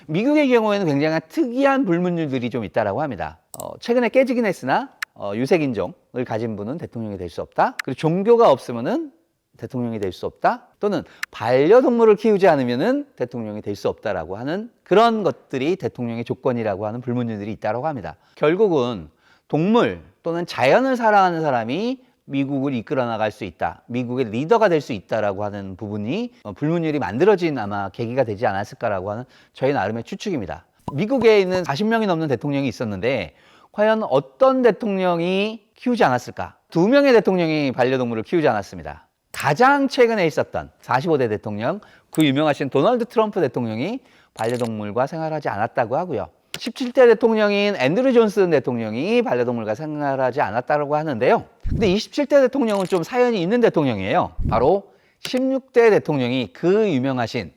미국의 경우에는 굉장히 특이한 불문율들이 좀 있다라고 합니다. 최근에 깨지긴 했으나 유색인종을 가진 분은 대통령이 될 수 없다. 그리고 종교가 없으면은 대통령이 될 수 없다. 또는 반려동물을 키우지 않으면은 대통령이 될 수 없다라고 하는 그런 것들이 대통령의 조건이라고 하는 불문율들이 있다고 합니다. 결국은 동물 또는 자연을 사랑하는 사람이 미국을 이끌어 나갈 수 있다. 미국의 리더가 될 수 있다라고 하는 부분이 불문율이 만들어진 아마 계기가 되지 않았을까라고 하는 저희 나름의 추측입니다. 미국에 있는 40명이 넘는 대통령이 있었는데 과연 어떤 대통령이 키우지 않았을까? 2명의 대통령이 반려동물을 키우지 않았습니다. 가장 최근에 있었던 45대 대통령, 그 유명하신 도널드 트럼프 대통령이 반려동물과 생활하지 않았다고 하고요. 17대 대통령인 앤드류 존슨 대통령이 반려동물과 생활하지 않았다고 하는데요. 근데 27대 대통령은 좀 사연이 있는 대통령이에요. 바로 16대 대통령이 그 유명하신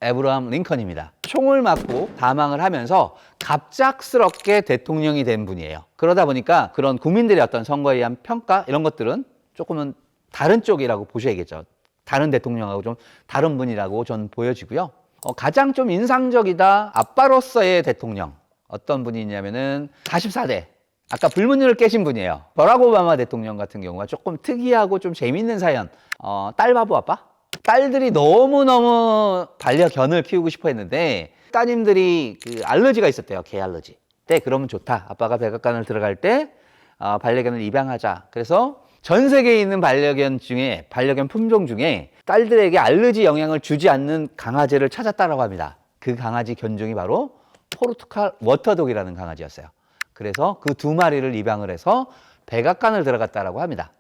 에브라함 링컨입니다. 총을 맞고 사망을 하면서 갑작스럽게 대통령이 된 분이에요. 그러다 보니까 그런 국민들의 어떤 선거에 의한 평가 이런 것들은 조금은 다른 쪽이라고 보셔야겠죠. 다른 대통령하고 좀 다른 분이라고 저는 보여지고요. 가장 좀 인상적이다 아빠로서의 대통령 어떤 분이 있냐면은 44대 아까 불문율을 깨신 분이에요. 버락 오바마 대통령 같은 경우가 조금 특이하고 좀 재밌는 사연. 딸 바보 아빠? 딸들이 너무너무 반려견을 키우고 싶어 했는데 따님들이 그 알러지가 있었대요. 개 알러지. 네, 그러면 좋다. 아빠가 백악관을 들어갈 때 반려견을 입양하자. 그래서 전 세계에 있는 반려견 품종 중에 딸들에게 알러지 영향을 주지 않는 강아지를 찾았다라고 합니다. 그 강아지 견종이 바로 포르투갈 워터독이라는 강아지였어요. 그래서 그 2마리를 입양을 해서 백악관을 들어갔다라고 합니다.